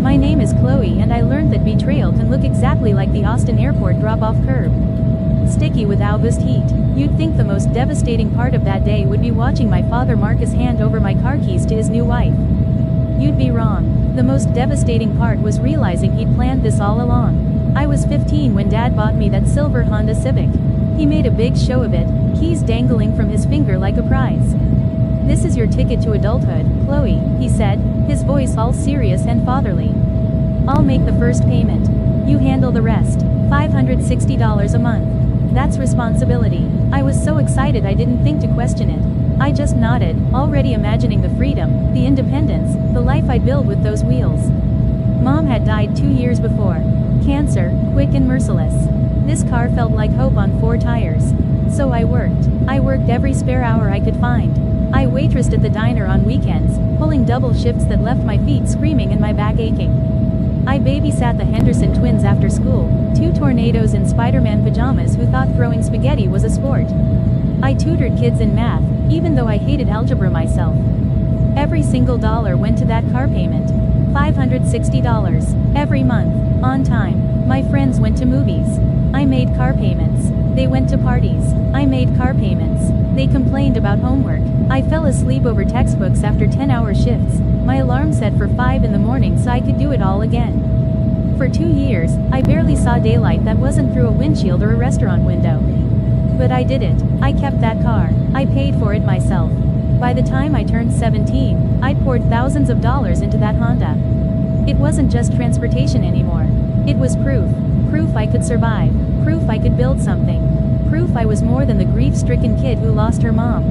My name is Chloe and I learned that betrayal can look exactly like the Austin airport drop-off curb. Sticky with August heat. You'd think the most devastating part of that day would be watching my father Marcus hand over my car keys to his new wife. You'd be wrong. The most devastating part was realizing he'd planned this all along. I was 15 when Dad bought me that silver Honda Civic. He made a big show of it, keys dangling from his finger like a prize. "This is your ticket to adulthood, Chloe," he said, his voice all serious and fatherly. "I'll make the first payment. You handle the rest. $560 a month. That's responsibility." I was so excited I didn't think to question it. I just nodded, already imagining the freedom, the independence, the life I'd build with those wheels. Mom had died 2 years before. Cancer, quick and merciless. This car felt like hope on 4 tires. So I worked. I worked every spare hour I could find. I waitressed at the diner on weekends, pulling double shifts that left my feet screaming and my back aching. I babysat the Henderson twins after school, 2 tornadoes in Spider-Man pajamas who thought throwing spaghetti was a sport. I tutored kids in math, even though I hated algebra myself. Every single dollar went to that car payment. $560. Every month. On time. My friends went to movies. I made car payments. They went to parties. I made car payments. They complained about homework. I fell asleep over textbooks after 10-hour shifts. My alarm set for 5 in the morning so I could do it all again. For 2 years, I barely saw daylight that wasn't through a windshield or a restaurant window. But I did it. I kept that car. I paid for it myself. By the time I turned 17, I'd poured thousands of dollars into that Honda. It wasn't just transportation anymore. It was proof. Proof I could survive. Proof I could build something. Proof I was more than the grief-stricken kid who lost her mom.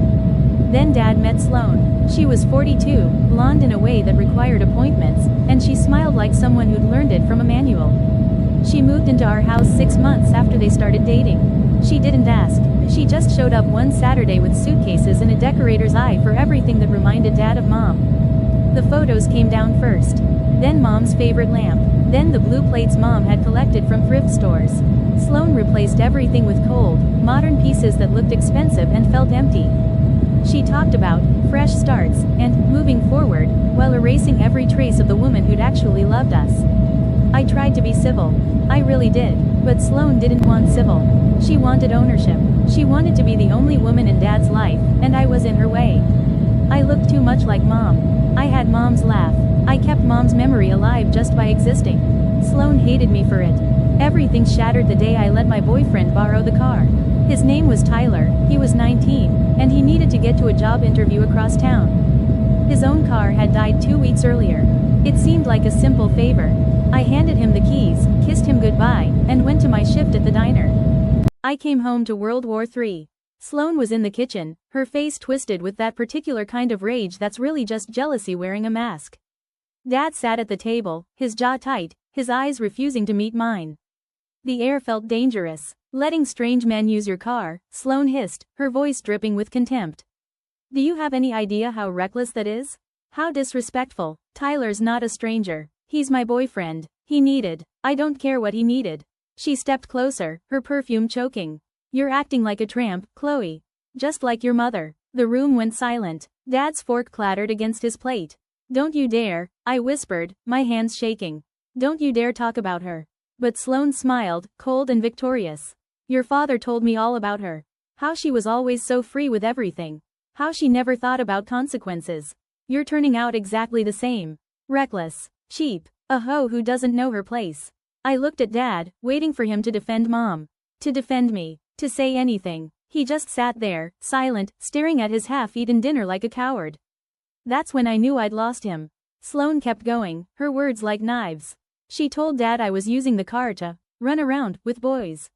Then Dad met Sloane. She was 42, blonde in a way that required appointments, and she smiled like someone who'd learned it from a manual. She moved into our house 6 months after they started dating. She didn't ask. She just showed up one Saturday with suitcases and a decorator's eye for everything that reminded Dad of Mom. The photos came down first. Then Mom's favorite lamp. Then the blue plates Mom had collected from thrift stores. Sloane replaced everything with cold, modern pieces that looked expensive and felt empty. She talked about fresh starts and moving forward, while erasing every trace of the woman who'd actually loved us. I tried to be civil. I really did. But Sloane didn't want civil. She wanted ownership. She wanted to be the only woman in Dad's life, and I was in her way. I looked too much like Mom. I had Mom's laugh. I kept Mom's memory alive just by existing. Sloane hated me for it. Everything shattered the day I let my boyfriend borrow the car. His name was Tyler, he was 19, and he needed to get to a job interview across town. His own car had died 2 weeks earlier. It seemed like a simple favor. I handed him the keys, kissed him goodbye, and went to my shift at the diner. I came home to World War III. Sloane was in the kitchen, her face twisted with that particular kind of rage that's really just jealousy wearing a mask. Dad sat at the table, his jaw tight, his eyes refusing to meet mine. The air felt dangerous. "Letting strange men use your car," Sloane hissed, her voice dripping with contempt. "Do you have any idea how reckless that is? How disrespectful? Tyler's not a stranger. He's my boyfriend. He needed. I don't care what he needed." She stepped closer, her perfume choking. "You're acting like a tramp, Chloe. Just like your mother." The room went silent. Dad's fork clattered against his plate. "Don't you dare," I whispered, my hands shaking. "Don't you dare talk about her." But Sloane smiled, cold and victorious. "Your father told me all about her. How she was always so free with everything. How she never thought about consequences. You're turning out exactly the same. Reckless. Cheap. A hoe who doesn't know her place." I looked at Dad, waiting for him to defend Mom. To defend me. To say anything. He just sat there, silent, staring at his half-eaten dinner like a coward. That's when I knew I'd lost him. Sloane kept going, her words like knives. She told Dad I was using the car to run around with boys.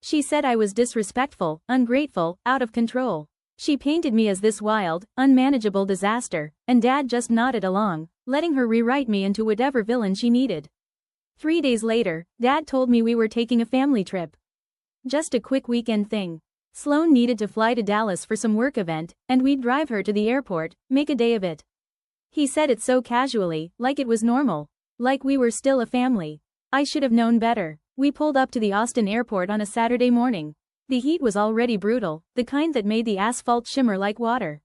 She said I was disrespectful, ungrateful, out of control. She painted me as this wild, unmanageable disaster, and Dad just nodded along, letting her rewrite me into whatever villain she needed. 3 days later, Dad told me we were taking a family trip. Just a quick weekend thing. Sloane needed to fly to Dallas for some work event, and we'd drive her to the airport, make a day of it. He said it so casually, like it was normal. Like we were still a family. I should have known better. We pulled up to the Austin airport on a Saturday morning. The heat was already brutal, the kind that made the asphalt shimmer like water.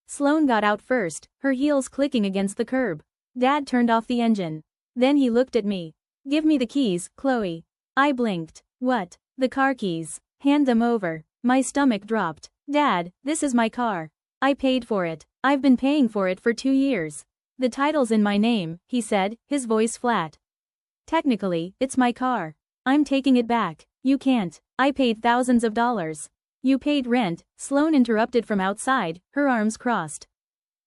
Sloane got out first, her heels clicking against the curb. Dad turned off the engine. Then he looked at me. Give me the keys, Chloe. I blinked. What? The car keys. Hand them over. My stomach dropped. Dad, this is my car. I paid for it. I've been paying for it for 2 years. The title's in my name, he said, his voice flat. Technically, it's my car. I'm taking it back. You can't. I paid thousands of dollars. You paid rent, Sloane interrupted from outside, her arms crossed.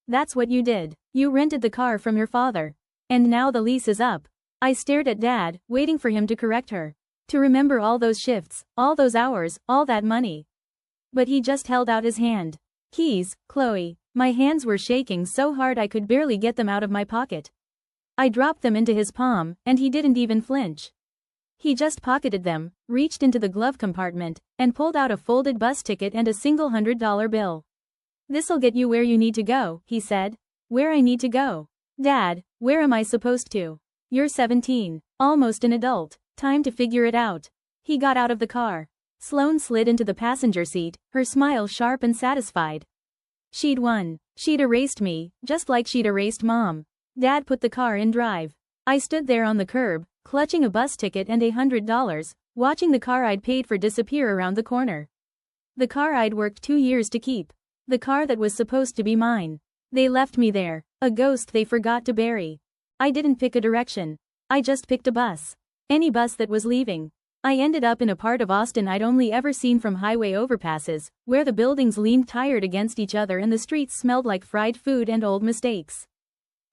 That's what you did. You rented the car from your father. And now the lease is up. I stared at Dad, waiting for him to correct her. To remember all those shifts, all those hours, all that money. But he just held out his hand. Keys, Chloe. My hands were shaking so hard I could barely get them out of my pocket. I dropped them into his palm, and he didn't even flinch. He just pocketed them, reached into the glove compartment, and pulled out a folded bus ticket and a single $100 bill. This'll get you where you need to go, he said. Where I need to go? Dad, where am I supposed to? You're 17, almost an adult, time to figure it out. He got out of the car. Sloane slid into the passenger seat, her smile sharp and satisfied. She'd won. She'd erased me, just like she'd erased Mom. Dad put the car in drive. I stood there on the curb, clutching a bus ticket and $100, watching the car I'd paid for disappear around the corner. The car I'd worked 2 years to keep. The car that was supposed to be mine. They left me there, a ghost they forgot to bury. I didn't pick a direction. I just picked a bus. Any bus that was leaving. I ended up in a part of Austin I'd only ever seen from highway overpasses, where the buildings leaned tired against each other and the streets smelled like fried food and old mistakes.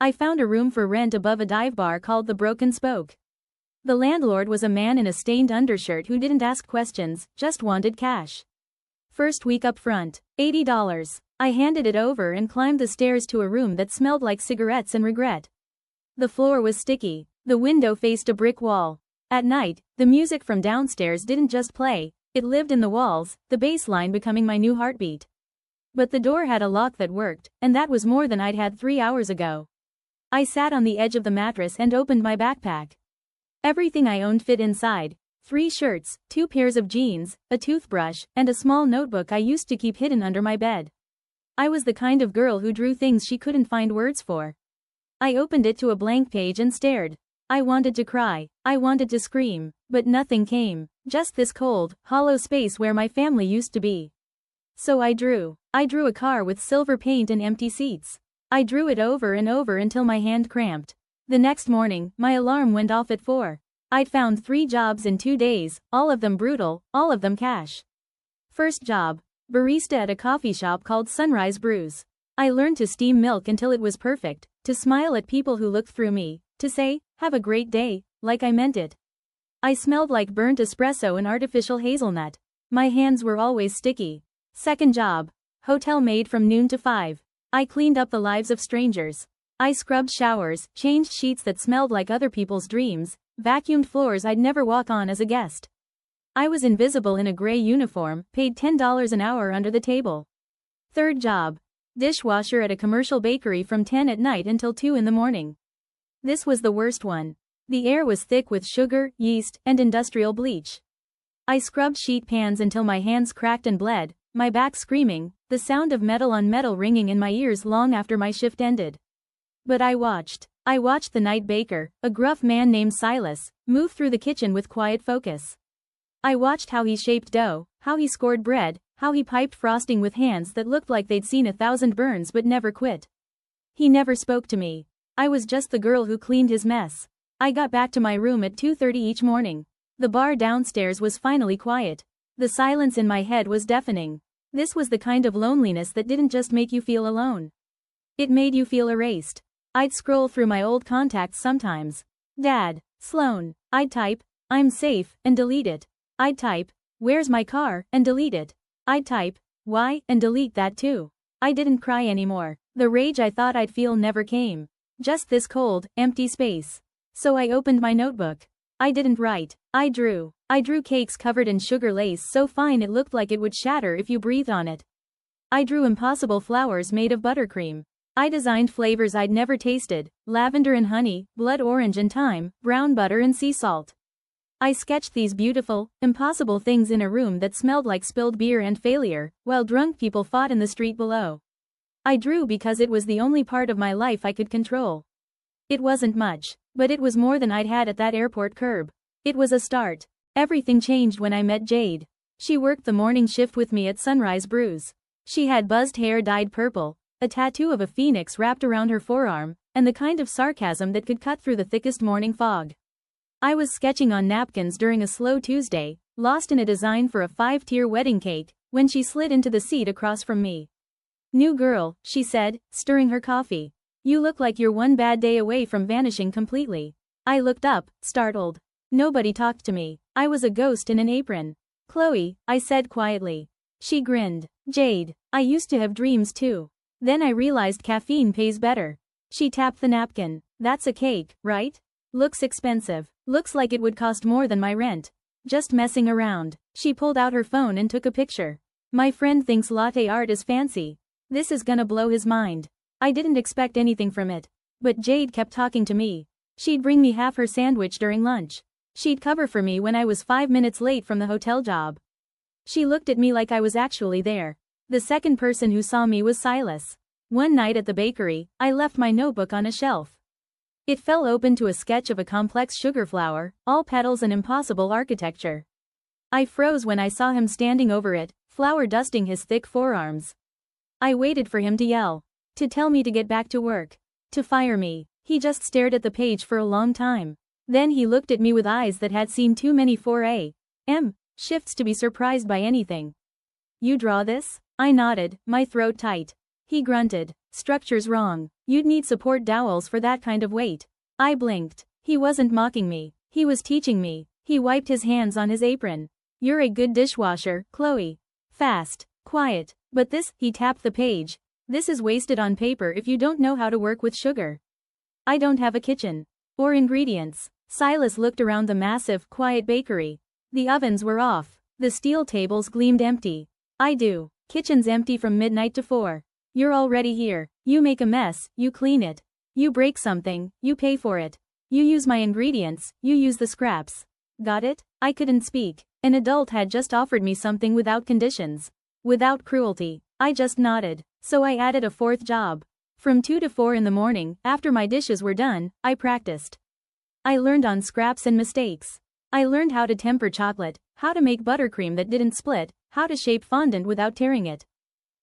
I found a room for rent above a dive bar called the Broken Spoke. The landlord was a man in a stained undershirt who didn't ask questions, just wanted cash. First week up front, $80. I handed it over and climbed the stairs to a room that smelled like cigarettes and regret. The floor was sticky. The window faced a brick wall. At night, the music from downstairs didn't just play, it lived in the walls, the bass line becoming my new heartbeat. But the door had a lock that worked, and that was more than I'd had 3 hours ago. I sat on the edge of the mattress and opened my backpack. Everything I owned fit inside. 3 shirts, 2 pairs of jeans, a toothbrush, and a small notebook I used to keep hidden under my bed. I was the kind of girl who drew things she couldn't find words for. I opened it to a blank page and stared. I wanted to cry, I wanted to scream, but nothing came, just this cold, hollow space where my family used to be. So I drew a car with silver paint and empty seats. I drew it over and over until my hand cramped. The next morning, my alarm went off at 4. I'd found 3 jobs in 2 days, all of them brutal, all of them cash. First job, barista at a coffee shop called Sunrise Brews. I learned to steam milk until it was perfect, to smile at people who looked through me, to say, "Have a great day," like I meant it. I smelled like burnt espresso and artificial hazelnut. My hands were always sticky. Second job, hotel maid from noon to 5. I cleaned up the lives of strangers. I scrubbed showers, changed sheets that smelled like other people's dreams, vacuumed floors I'd never walk on as a guest. I was invisible in a gray uniform, paid $10 an hour under the table. Third job, dishwasher at a commercial bakery from 10 at night until 2 in the morning. This was the worst one. The air was thick with sugar, yeast, and industrial bleach. I scrubbed sheet pans until my hands cracked and bled, my back screaming, the sound of metal on metal ringing in my ears long after my shift ended. But I watched the night baker, a gruff man named Silas, move through the kitchen with quiet focus. I watched how he shaped dough, how he scored bread, how he piped frosting with hands that looked like they'd seen 1,000 burns but never quit. He never spoke to me. I was just the girl who cleaned his mess. I got back to my room at 2:30 each morning. The bar downstairs was finally quiet. The silence in my head was deafening. This was the kind of loneliness that didn't just make you feel alone. It made you feel erased. I'd scroll through my old contacts sometimes. Dad, Sloane. I'd type, "I'm safe," and delete it. I'd type, "Where's my car?" and delete it. I'd type, "Why?" and delete that too. I didn't cry anymore. The rage I thought I'd feel never came. Just this cold, empty space. So I opened my notebook. I didn't write. I drew. I drew cakes covered in sugar lace so fine it looked like it would shatter if you breathed on it. I drew impossible flowers made of buttercream. I designed flavors I'd never tasted, lavender and honey, blood orange and thyme, brown butter and sea salt. I sketched these beautiful, impossible things in a room that smelled like spilled beer and failure, while drunk people fought in the street below. I drew because it was the only part of my life I could control. It wasn't much. But it was more than I'd had at that airport curb. It was a start. Everything changed when I met Jade. She worked the morning shift with me at Sunrise Brews. She had buzzed hair dyed purple, a tattoo of a phoenix wrapped around her forearm, and the kind of sarcasm that could cut through the thickest morning fog. I was sketching on napkins during a slow Tuesday, lost in a design for a 5-tier wedding cake, when she slid into the seat across from me. "New girl," she said, stirring her coffee. "You look like you're one bad day away from vanishing completely." I looked up, startled. Nobody talked to me. I was a ghost in an apron. "Chloe," I said quietly. She grinned. "Jade, I used to have dreams too. Then I realized caffeine pays better." She tapped the napkin. "That's a cake, right? Looks expensive. Looks like it would cost more than my rent. Just messing around." She pulled out her phone and took a picture. "My friend thinks latte art is fancy. This is gonna blow his mind." I didn't expect anything from it. But Jade kept talking to me. She'd bring me half her sandwich during lunch. She'd cover for me when I was 5 minutes late from the hotel job. She looked at me like I was actually there. The second person who saw me was Silas. One night at the bakery, I left my notebook on a shelf. It fell open to a sketch of a complex sugar flower, all petals and impossible architecture. I froze when I saw him standing over it, flour dusting his thick forearms. I waited for him to yell. To tell me to get back to work. To fire me. He just stared at the page for a long time. Then he looked at me with eyes that had seen too many 4 a.m. shifts to be surprised by anything. "You draw this?" I nodded, my throat tight. He grunted. "Structure's wrong. You'd need support dowels for that kind of weight." I blinked. He wasn't mocking me. He was teaching me. He wiped his hands on his apron. "You're a good dishwasher, Chloe. Fast, quiet, but this," he tapped the page. "This is wasted on paper if you don't know how to work with sugar. I don't have a kitchen. Or ingredients." Silas looked around the massive, quiet bakery. The ovens were off. The steel tables gleamed empty. "I do. Kitchen's empty from midnight to 4. You're already here. You make a mess, you clean it. You break something, you pay for it. You use my ingredients, you use the scraps. Got it?" I couldn't speak. An adult had just offered me something without conditions. Without cruelty. I just nodded. So I added a fourth job. From 2 to 4 in the morning, after my dishes were done, I practiced. I learned on scraps and mistakes. I learned how to temper chocolate, how to make buttercream that didn't split, how to shape fondant without tearing it.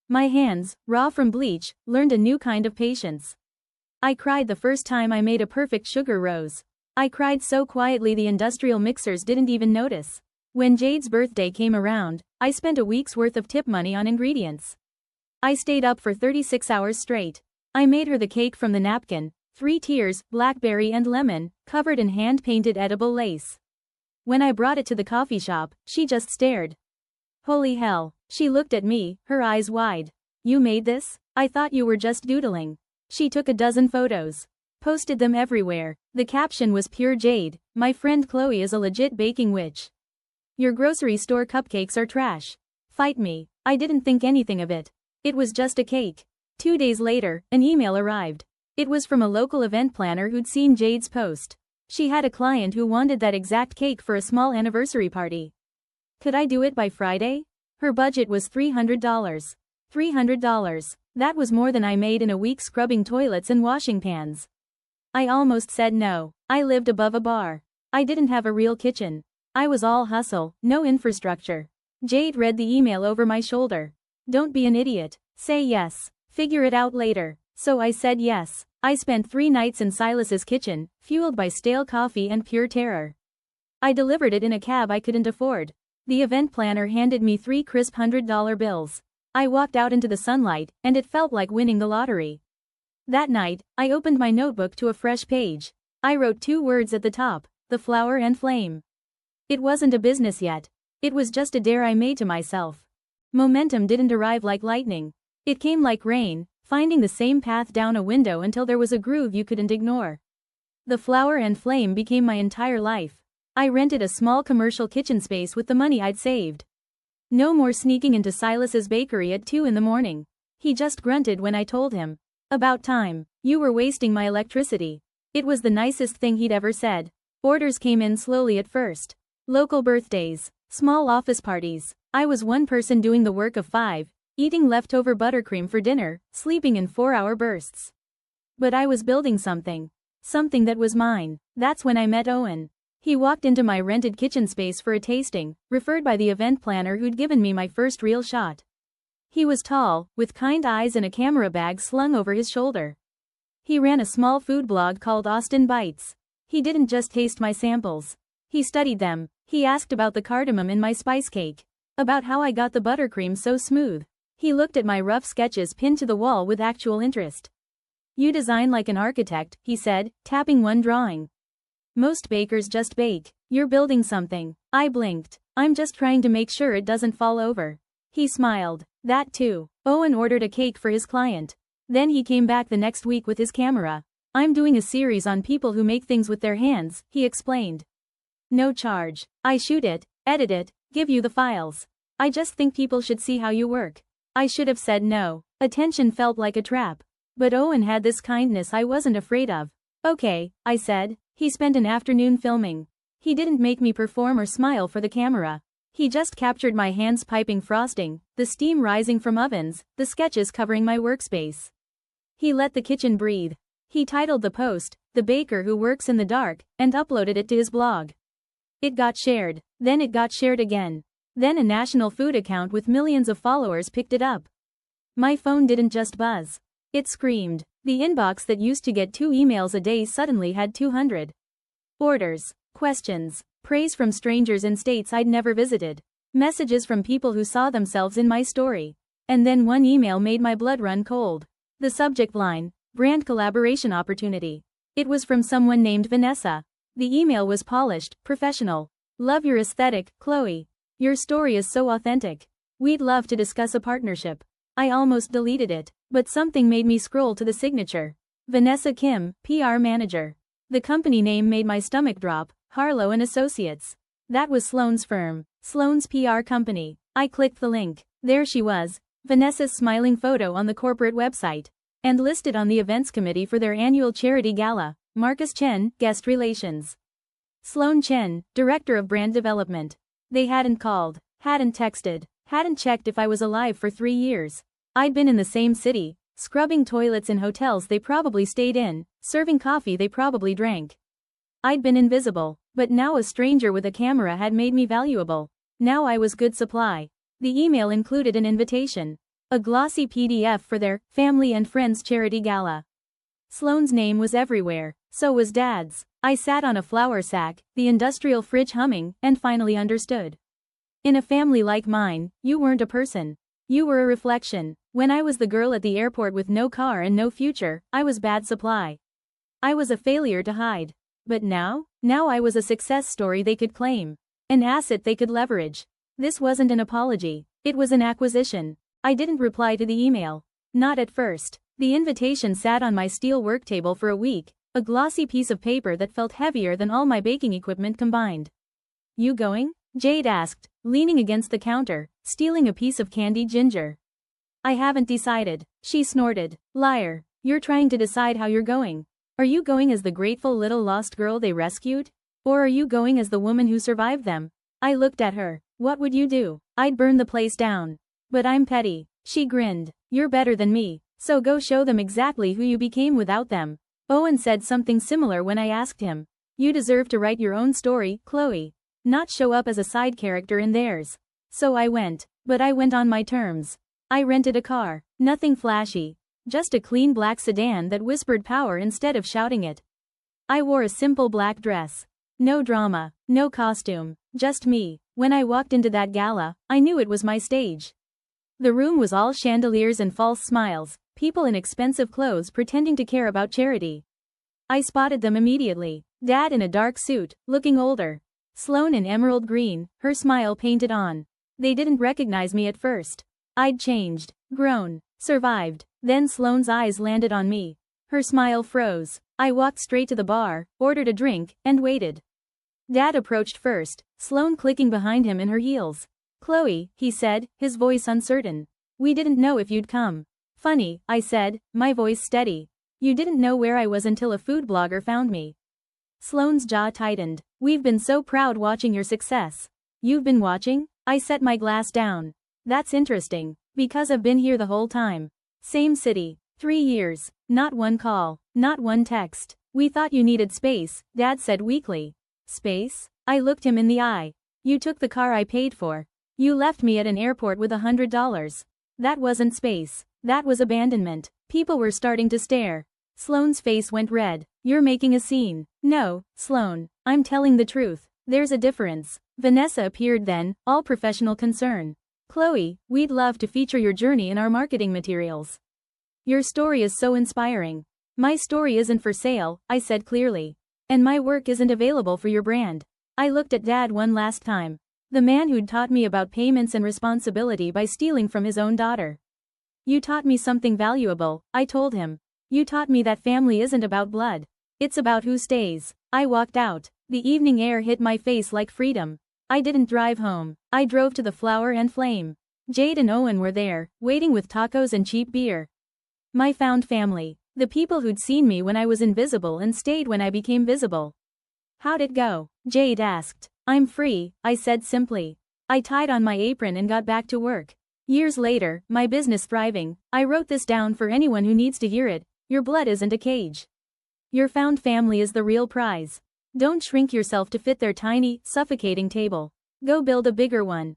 My hands, raw from bleach, learned a new kind of patience. I cried the first time I made a perfect sugar rose. I cried so quietly the industrial mixers didn't even notice. When Jade's birthday came around, I spent a week's worth of tip money on ingredients. I stayed up for 36 hours straight. I made her the cake from the napkin, 3 tiers, blackberry and lemon, covered in hand-painted edible lace. When I brought it to the coffee shop, she just stared. "Holy hell." She looked at me, her eyes wide. "You made this? I thought you were just doodling." She took a dozen photos. Posted them everywhere. The caption was pure Jade. "My friend Chloe is a legit baking witch. Your grocery store cupcakes are trash. Fight me." I didn't think anything of it. It was just a cake. 2 days later, an email arrived. It was from a local event planner who'd seen Jade's post. She had a client who wanted that exact cake for a small anniversary party. Could I do it by Friday? Her budget was $300. $300. That was more than I made in a week scrubbing toilets and washing pans. I almost said no. I lived above a bar. I didn't have a real kitchen. I was all hustle, no infrastructure. Jade read the email over my shoulder. "Don't be an idiot. Say yes. Figure it out later." So I said yes. I spent 3 nights in Silas's kitchen, fueled by stale coffee and pure terror. I delivered it in a cab I couldn't afford. The event planner handed me 3 crisp $100 bills. I walked out into the sunlight, and it felt like winning the lottery. That night, I opened my notebook to a fresh page. I wrote 2 words at the top: the flower and flame. It wasn't a business yet. It was just a dare I made to myself. Momentum didn't arrive like lightning. It came like rain, finding the same path down a window until there was a groove you couldn't ignore. The flower and flame became my entire life. I rented a small commercial kitchen space with the money I'd saved. No more sneaking into Silas's bakery at 2 in the morning. He just grunted when I told him. "About time. You were wasting my electricity." It was the nicest thing he'd ever said. Orders came in slowly at first. Local birthdays, small office parties. I was one person doing the work of 5, eating leftover buttercream for dinner, sleeping in 4-hour bursts. But I was building something. Something that was mine. That's when I met Owen. He walked into my rented kitchen space for a tasting, referred by the event planner who'd given me my first real shot. He was tall, with kind eyes and a camera bag slung over his shoulder. He ran a small food blog called Austin Bites. He didn't just taste my samples. He studied them. He asked about the cardamom in my spice cake. About how I got the buttercream so smooth. He looked at my rough sketches pinned to the wall with actual interest. "You design like an architect," he said, tapping one drawing. "Most bakers just bake. You're building something." I blinked. "I'm just trying to make sure it doesn't fall over." He smiled. "That too." Owen ordered a cake for his client. Then he came back the next week with his camera. "I'm doing a series on people who make things with their hands," he explained. "No charge. I shoot it, edit it, give you the files. I just think people should see how you work." I should have said no. Attention felt like a trap. But Owen had this kindness I wasn't afraid of. "Okay," I said. He spent an afternoon filming. He didn't make me perform or smile for the camera. He just captured my hands piping frosting, the steam rising from ovens, the sketches covering my workspace. He let the kitchen breathe. He titled the post, "The Baker Who Works in the Dark," and uploaded it to his blog. It got shared. Then it got shared again. Then a national food account with millions of followers picked it up. My phone didn't just buzz. It screamed. The inbox that used to get 2 emails a day suddenly had 200. Orders, questions, praise from strangers in states I'd never visited. Messages from people who saw themselves in my story. And then one email made my blood run cold. The subject line, "Brand collaboration opportunity." It was from someone named Vanessa. The email was polished, professional. "Love your aesthetic, Chloe. Your story is so authentic. We'd love to discuss a partnership." I almost deleted it, but something made me scroll to the signature. Vanessa Kim, PR manager. The company name made my stomach drop, Harlow and Associates. That was Sloane's firm, Sloane's PR company. I clicked the link. There she was, Vanessa's smiling photo on the corporate website. And listed on the events committee for their annual charity gala, Marcus Chen, guest relations. Sloane Chen, director of brand development. They hadn't called, hadn't texted, hadn't checked if I was alive for 3 years. I'd been in the same city, scrubbing toilets in hotels they probably stayed in, serving coffee they probably drank. I'd been invisible, but now a stranger with a camera had made me valuable. Now I was good supply. The email included an invitation. A glossy PDF for their Family and Friends charity gala. Sloane's name was everywhere, so was Dad's. I sat on a flour sack, the industrial fridge humming, and finally understood. In a family like mine, you weren't a person. You were a reflection. When I was the girl at the airport with no car and no future, I was bad supply. I was a failure to hide. But now I was a success story they could claim. An asset they could leverage. This wasn't an apology. It was an acquisition. I didn't reply to the email. Not at first. The invitation sat on my steel work table for a week, a glossy piece of paper that felt heavier than all my baking equipment combined. "You going?" Jade asked, leaning against the counter, stealing a piece of candied ginger. "I haven't decided," she snorted. "Liar. You're trying to decide how you're going. Are you going as the grateful little lost girl they rescued? Or are you going as the woman who survived them?" I looked at her. "What would you do?" "I'd burn the place down. But I'm petty." She grinned. "You're better than me. So go show them exactly who you became without them." Owen said something similar when I asked him. "You deserve to write your own story, Chloe. Not show up as a side character in theirs." So I went. But I went on my terms. I rented a car. Nothing flashy. Just a clean black sedan that whispered power instead of shouting it. I wore a simple black dress. No drama, no costume, just me. When I walked into that gala, I knew it was my stage. The room was all chandeliers and false smiles, people in expensive clothes pretending to care about charity. I spotted them immediately. Dad in a dark suit, looking older. Sloane in emerald green, her smile painted on. They didn't recognize me at first. I'd changed, grown, survived. Then Sloane's eyes landed on me. Her smile froze. I walked straight to the bar, ordered a drink, and waited. Dad approached first, Sloane clicking behind him in her heels. "Chloe," he said, his voice uncertain. "We didn't know if you'd come." "Funny," I said, my voice steady. "You didn't know where I was until a food blogger found me." Sloane's jaw tightened. "We've been so proud watching your success." "You've been watching?" I set my glass down. "That's interesting. Because I've been here the whole time. Same city. 3 years. Not one call. Not one text. We thought you needed space, Dad said weakly. Space? I looked him in the eye. You took the car I paid for. You left me at an airport with $100. That wasn't space. That was abandonment. People were starting to stare. Sloane's face went red. You're making a scene. No, Sloane. I'm telling the truth. There's a difference. Vanessa appeared then, all professional concern. Chloe, we'd love to feature your journey in our marketing materials. Your story is so inspiring. My story isn't for sale, I said clearly. And my work isn't available for your brand. I looked at Dad one last time. The man who'd taught me about payments and responsibility by stealing from his own daughter. You taught me something valuable, I told him. You taught me that family isn't about blood. It's about who stays. I walked out. The evening air hit my face like freedom. I didn't drive home. I drove to the Flower and Flame. Jade and Owen were there, waiting with tacos and cheap beer. My found family. The people who'd seen me when I was invisible and stayed when I became visible. How'd it go? Jade asked. I'm free, I said simply. I tied on my apron and got back to work. Years later, my business thriving, I wrote this down for anyone who needs to hear it. Your blood isn't a cage. Your found family is the real prize. Don't shrink yourself to fit their tiny, suffocating table. Go build a bigger one.